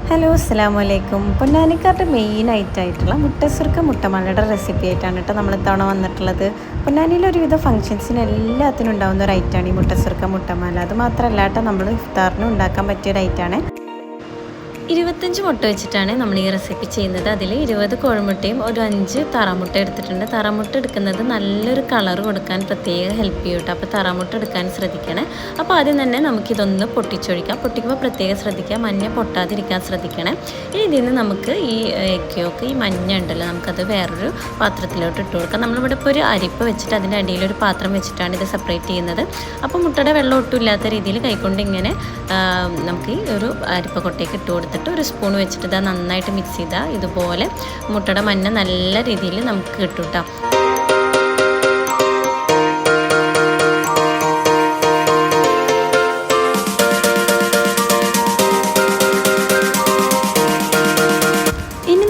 Hello അസ്സലാമു അലൈക്കും. പൊന്നാനിക്കാരുടെ main ആയിട്ടുള്ള മുട്ടസുർക്ക മുട്ടമാലയുടെ റെസിപ്പി ആയിട്ടാണ് കേട്ടോ നമ്മൾ ഇത്തവണ വന്നിട്ടുള്ളത്. പൊന്നാനിയിൽ ഒരുവിധ ഫംഗ്ഷൻസിന് എല്ലാത്തിനും ഉണ്ടാകുന്ന ഒരു ഐറ്റമാണ് ഈ മുട്ടസുർക്ക മുട്ടമാല. അത് മാത്രമല്ല കേട്ടോ നമ്മൾ ഇഫ്താറിനും ഉണ്ടാക്കാൻ പറ്റിയ ഒരു ഐറ്റമാണ്. 25 മുട്ട വെച്ചിട്ടാണ് നമ്മൾ ഈ റെസിപ്പി ചെയ്യുന്നത്. അതിൽ 20 കോഴിമുട്ടയും ഒരു 5 താറാമുട്ട എടുത്തിട്ടുണ്ട്. താറാമുട്ട എടുക്കുന്നത് നല്ലൊരു കളർ കൊടുക്കാൻ പ്രത്യേകം ഹെൽപ്പ് ചെയ്യും കേട്ടോ. അപ്പോൾ താറാമുട്ട എടുക്കാൻ ശ്രദ്ധിക്കണേ. അപ്പോൾ ആദ്യം തന്നെ നമുക്കിതൊന്ന് പൊട്ടിച്ചൊഴിക്കാം. പൊട്ടിക്കുമ്പോൾ പ്രത്യേകം ശ്രദ്ധിക്കുക, മഞ്ഞ പൊട്ടാതിരിക്കാൻ ശ്രദ്ധിക്കണേ. ഇനി ഇതിൽ നിന്ന് നമുക്ക് ഈ എഗ്ഗൊക്കെ ഈ മഞ്ഞ ഉണ്ടല്ലോ, നമുക്കത് വേറൊരു പാത്രത്തിലോട്ട് ഇട്ട് കൊടുക്കാം. നമ്മളിവിടെ ഇപ്പോൾ ഒരു അരിപ്പ് വെച്ചിട്ട് അതിൻ്റെ അടിയിലൊരു പാത്രം വെച്ചിട്ടാണ് ഇത് സെപ്പറേറ്റ് ചെയ്യുന്നത്. അപ്പോൾ മുട്ടയുടെ വെള്ളം ഒട്ടും ഇല്ലാത്ത രീതിയിൽ കൈകൊണ്ട് ഇങ്ങനെ നമുക്ക് ഈ ഒരു അരിപ്പ കൊട്ടയ്ക്ക് ഇട്ട് കൊടുത്തിട്ട് ഒരു സ്പൂൺ വെച്ചിട്ട് ഇതാ നന്നായിട്ട് മിക്സ് ചെയ്താൽ ഇതുപോലെ മുട്ടയുടെ മഞ്ഞ നല്ല രീതിയിൽ നമുക്ക് കിട്ടും കേട്ടോ.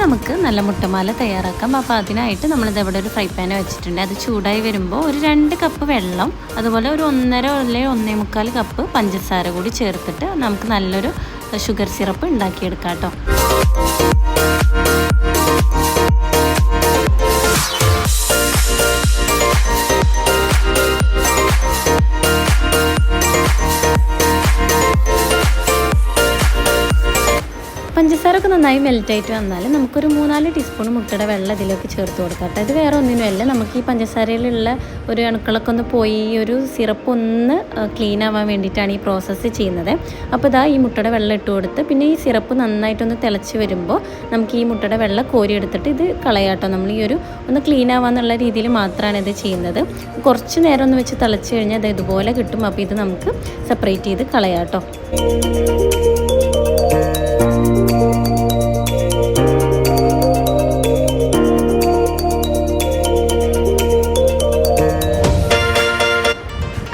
നമുക്ക് നല്ല മുട്ടമാല തയ്യാറാക്കാം. അപ്പോൾ അതിനായിട്ട് നമ്മളിത് ഇവിടെ ഒരു ഫ്രൈ പാൻ വെച്ചിട്ടുണ്ട്. അത് ചൂടായി വരുമ്പോൾ ഒരു 2 കപ്പ് വെള്ളം, അതുപോലെ ഒരു 1.5 അല്ലെങ്കിൽ 1.25 കപ്പ് പഞ്ചസാര കൂടി ചേർത്തിട്ട് നമുക്ക് നല്ലൊരു ഷുഗർ സിറപ്പ് ഉണ്ടാക്കിയെടുക്കാം കേട്ടോ. പഞ്ചസാരൊക്കെ നന്നായി മെൽറ്റായിട്ട് വന്നാൽ നമുക്കൊരു 3-4 ടീസ്പൂൺ മുട്ടയുടെ വെള്ളം ഇതിലേക്ക് ചേർത്ത് കൊടുക്കാം കേട്ടോ. ഇത് വേറെ ഒന്നിനുമല്ല, നമുക്ക് ഈ പഞ്ചസാരയിലുള്ള ഒരു അണുക്കളൊക്കെ ഒന്ന് പോയി ഈ ഒരു സിറപ്പ് ഒന്ന് ക്ലീൻ ആവാൻ വേണ്ടിയിട്ടാണ് ഈ പ്രോസസ്സ് ചെയ്യുന്നത്. അപ്പോൾ ഇതാ ഈ മുട്ടയുടെ വെള്ളം ഇട്ട് കൊടുത്ത് പിന്നെ ഈ സിറപ്പ് നന്നായിട്ടൊന്ന് തിളച്ച് വരുമ്പോൾ നമുക്ക് ഈ മുട്ടയുടെ വെള്ളം കോരിയെടുത്തിട്ട് ഇത് കളയാട്ടോ. നമ്മൾ ഈ ഒരു ഒന്ന് ക്ലീൻ ആവാന്നുള്ള രീതിയിൽ മാത്രമാണ് ഇത് ചെയ്യുന്നത്. കുറച്ച് നേരം ഒന്ന് വെച്ച് തിളച്ച് കഴിഞ്ഞാൽ അത് ഇതുപോലെ കിട്ടും. അപ്പോൾ ഇത് നമുക്ക് സെപ്പറേറ്റ് ചെയ്ത് കളയാട്ടോ.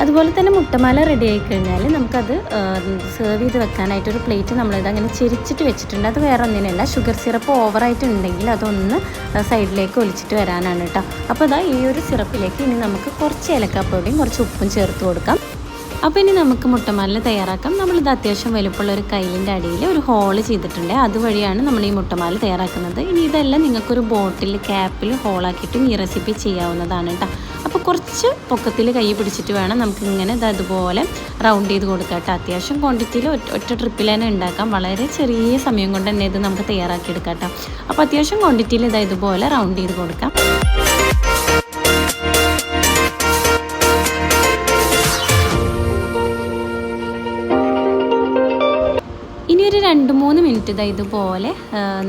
അതുപോലെ തന്നെ മുട്ടമാല റെഡി ആയി കഴിഞ്ഞാൽ നമുക്കത് സെർവ് ചെയ്ത് വെക്കാനായിട്ടൊരു പ്ലേറ്റ് നമ്മളിത് അങ്ങനെ ചെരിച്ചിട്ട് വെച്ചിട്ടുണ്ട്. അത് വേറെ ഒന്നിനല്ല, ഷുഗർ സിറപ്പ് ഓവറായിട്ട് ഉണ്ടെങ്കിൽ അതൊന്ന് സൈഡിലേക്ക് ഒലിച്ചിട്ട് വരാനാണ് കേട്ടോ. അപ്പോൾ ഇതാ ഈ ഒരു സിറപ്പിലേക്ക് ഇനി നമുക്ക് കുറച്ച് ഏലക്കാപ്പൊടിയും കുറച്ച് ഉപ്പും ചേർത്ത് കൊടുക്കാം. അപ്പോൾ ഇനി നമുക്ക് മുട്ടമാല തയ്യാറാക്കാം. നമ്മളിത് അത്യാവശ്യം വലുപ്പമുള്ള ഒരു കയ്യിലിൻ്റെ അടിയിൽ ഒരു ഹോള് ചെയ്തിട്ടുണ്ട്. അതുവഴിയാണ് നമ്മൾ ഈ മുട്ടമാല തയ്യാറാക്കുന്നത്. ഇനി ഇതെല്ലാം നിങ്ങൾക്കൊരു ബോട്ടിൽ ക്യാപ്പിൽ ഹോളാക്കിയിട്ടും ഈ റെസിപ്പി ചെയ്യാവുന്നതാണ് കേട്ടോ. അപ്പോൾ കുറച്ച് പൊക്കത്തിൽ കൈ പിടിച്ചിട്ട് വേണം നമുക്കിങ്ങനെ അതുപോലെ റൗണ്ട് ചെയ്ത് കൊടുക്കാം കേട്ടോ. അത്യാവശ്യം ക്വാണ്ടിറ്റിയിൽ ഒറ്റ ട്രിപ്പിൽ തന്നെ ഉണ്ടാക്കാം. വളരെ ചെറിയ സമയം കൊണ്ട് തന്നെ ഇത് നമുക്ക് തയ്യാറാക്കിയെടുക്കാം കേട്ടോ. അപ്പോൾ അത്യാവശ്യം ക്വാണ്ടിറ്റിയിൽ ഇതുപോലെ റൗണ്ട് ചെയ്ത് കൊടുക്കാം. ഇനി ഒരു 2-3 മിനിറ്റ് ഇതുപോലെ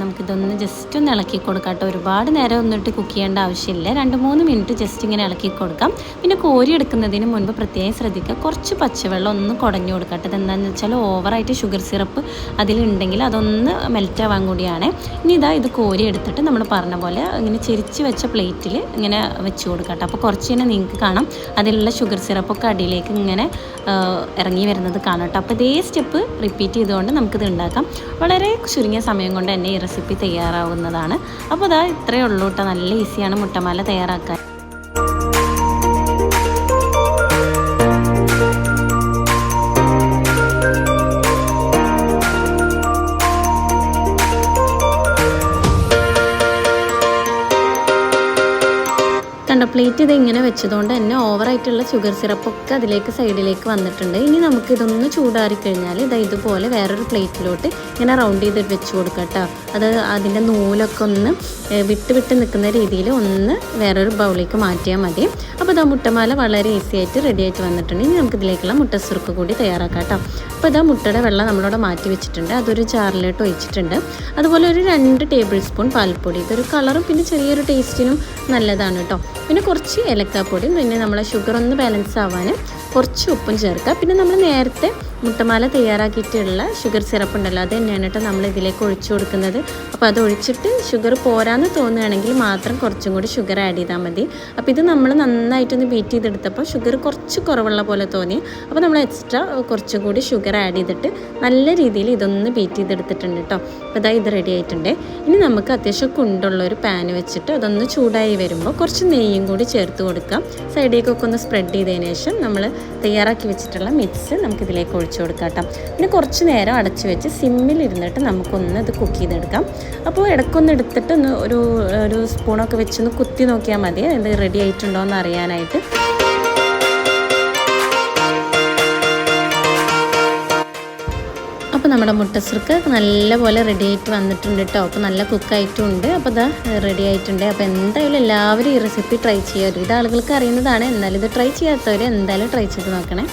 നമുക്കിതൊന്ന് ജസ്റ്റ് ഒന്ന് ഇളക്കി കൊടുക്കാം കേട്ടോ. ഒരുപാട് നേരം ഒന്നിട്ട് കുക്ക് ചെയ്യേണ്ട ആവശ്യമില്ല. 2-3 മിനിറ്റ് ജസ്റ്റ് ഇങ്ങനെ ഇളക്കി കൊടുക്കാം. പിന്നെ കോരി എടുക്കുന്നതിന് മുൻപ് പ്രത്യേകം ശ്രദ്ധിക്കുക, കുറച്ച് പച്ചവെള്ളം ഒന്ന് കുടഞ്ഞു കൊടുക്കാം കേട്ടോ. ഇതെന്താണെന്ന് വെച്ചാൽ ഓവറായിട്ട് ഷുഗർ സിറപ്പ് അതിലുണ്ടെങ്കിൽ അതൊന്ന് മെൽറ്റാവാൻ കൂടിയാണ്. ഇനി ഇത് കോരി എടുത്തിട്ട് നമ്മൾ പറഞ്ഞ പോലെ ഇങ്ങനെ ചെരിച്ച് വെച്ച പ്ലേറ്റിൽ ഇങ്ങനെ വെച്ച് കൊടുക്കാം കേട്ടോ. അപ്പോൾ കുറച്ച് തന്നെ നിങ്ങൾക്ക് കാണാം അതിലുള്ള ഷുഗർ സിറപ്പൊക്കെ അടിയിലേക്ക് ഇങ്ങനെ ഇറങ്ങി വരുന്നത് കാണാം കേട്ടോ. അപ്പോൾ ഇതേ സ്റ്റെപ്പ് റിപ്പീറ്റ് ചെയ്തുകൊണ്ട് നമുക്കിത് ഉണ്ടാക്കാം. വളരെ ചുരുങ്ങിയ സമയം കൊണ്ട് തന്നെ ഈ റെസിപ്പി തയ്യാറാവുന്നതാണ്. അപ്പോൾ ഇത്രയേ ഉള്ളൂ കേട്ടോ. നല്ല ഈസിയാണ് മുട്ടമാല തയ്യാറാക്കാൻ. പ്ലേറ്റ് ഇങ്ങനെ വെച്ചതുകൊണ്ട് തന്നെ ഓവറായിട്ടുള്ള ഷുഗർ സിറപ്പൊക്കെ അതിലേക്ക് സൈഡിലേക്ക് വന്നിട്ടുണ്ട്. ഇനി നമുക്കിതൊന്ന് ചൂടാറിക്കഴിഞ്ഞാൽ ഇതുപോലെ വേറൊരു പ്ലേറ്റിലോട്ട് ഇങ്ങനെ റൗണ്ട് ചെയ്ത് വെച്ച് കൊടുക്കാം കേട്ടോ. അത് അതിൻ്റെ നൂലൊക്കെ ഒന്ന് വിട്ട് നിൽക്കുന്ന രീതിയിൽ ഒന്ന് വേറൊരു ബൗളിലേക്ക് മാറ്റിയാൽ മതി. അപ്പോൾ മുട്ടമാല വളരെ ഈസി ആയിട്ട് റെഡി ആയിട്ട് വന്നിട്ടുണ്ട്. ഇനി നമുക്കിതിലേക്കുള്ള മുട്ടസുർക്ക് കൂടി തയ്യാറാക്കാം കേട്ടോ. അപ്പോൾ മുട്ടയുടെ വെള്ളം നമ്മളവിടെ മാറ്റി വെച്ചിട്ടുണ്ട്. അതൊരു ജാറിലോട്ട് ഒഴിച്ചിട്ടുണ്ട്. അതുപോലെ ഒരു 2 ടേബിൾ സ്പൂൺ പാൽപ്പൊടി. ഇതൊരു കളറും പിന്നെ ചെറിയൊരു ടേസ്റ്റിനും നല്ലതാണ് കേട്ടോ. പിന്നെ കുറച്ച് ഏലക്കാപ്പൊടിയും പിന്നെ നമ്മളെ ഷുഗർ ഒന്ന് ബാലൻസ് ആവാൻ കുറച്ച് ഉപ്പും ചേർക്കുക. പിന്നെ നമ്മൾ നേരത്തെ മുട്ടമാല തയ്യാറാക്കിയിട്ടുള്ള ഷുഗർ സിറപ്പ് ഉണ്ടല്ലോ, അത് തന്നെയാണ് കേട്ടോ നമ്മൾ ഇതിലേക്ക് ഒഴിച്ചു കൊടുക്കുന്നത്. അപ്പോൾ അത് ഒഴിച്ചിട്ട് ഷുഗർ പോരാന്ന് തോന്നുകയാണെങ്കിൽ മാത്രം കുറച്ചും കൂടി ഷുഗർ ആഡ് ചെയ്താൽ മതി. അപ്പോൾ ഇത് നമ്മൾ നന്നായിട്ടൊന്ന് ബീറ്റ് ചെയ്തെടുത്തപ്പോൾ ഷുഗർ കുറച്ച് കുറവുള്ള പോലെ തോന്നി. അപ്പോൾ നമ്മൾ എക്സ്ട്രാ കുറച്ചും കൂടി ഷുഗർ ആഡ് ചെയ്തിട്ട് നല്ല രീതിയിൽ ഇതൊന്ന് ബീറ്റ് ചെയ്തെടുത്തിട്ടുണ്ട് കേട്ടോ. അപ്പോൾ ഇത് റെഡി ആയിട്ടുണ്ട്. ഇനി നമുക്ക് അത്യാവശ്യം കുണ്ടുള്ള ഒരു പാൻ വെച്ചിട്ട് അതൊന്ന് ചൂടായി വരുമ്പോൾ കുറച്ച് നെയ്യും കൂടി ചേർത്ത് കൊടുക്കാം. സൈഡിലേക്കൊക്കെ ഒന്ന് സ്പ്രെഡ് ചെയ്തതിന് ശേഷം നമ്മൾ തയ്യാറാക്കി വെച്ചിട്ടുള്ള മിക്സ് നമുക്കിതിലേക്ക് ഒഴിച്ച് വെച്ച് കൊടുക്കാം കേട്ടോ. പിന്നെ കുറച്ച് നേരം അടച്ച് വെച്ച് സിമ്മിലിരുന്നിട്ട് നമുക്കൊന്ന് ഇത് കുക്ക് ചെയ്തെടുക്കാം. അപ്പോൾ ഇടയ്ക്കൊന്ന് എടുത്തിട്ട് ഒന്ന് ഒരു സ്പൂണൊക്കെ വെച്ചൊന്ന് കുത്തി നോക്കിയാൽ മതി ഇത് റെഡി ആയിട്ടുണ്ടോ എന്ന് അറിയാനായിട്ട്. അപ്പോൾ നമ്മുടെ മുട്ടസുർക്ക് നല്ലപോലെ റെഡി ആയിട്ട് വന്നിട്ടുണ്ട് കേട്ടോ. അപ്പോൾ നല്ല കുക്കായിട്ടും ഉണ്ട്. അപ്പോൾ ഇതാ റെഡി ആയിട്ടുണ്ട്. അപ്പോൾ എന്തായാലും എല്ലാവരും ഈ റെസിപ്പി ട്രൈ ചെയ്യുക. ഒരുവിധ ആളുകൾക്ക് അറിയുന്നതാണ്, എന്നാലും ഇത് ട്രൈ ചെയ്യാത്തവർ എന്തായാലും ട്രൈ ചെയ്ത് നോക്കണേ.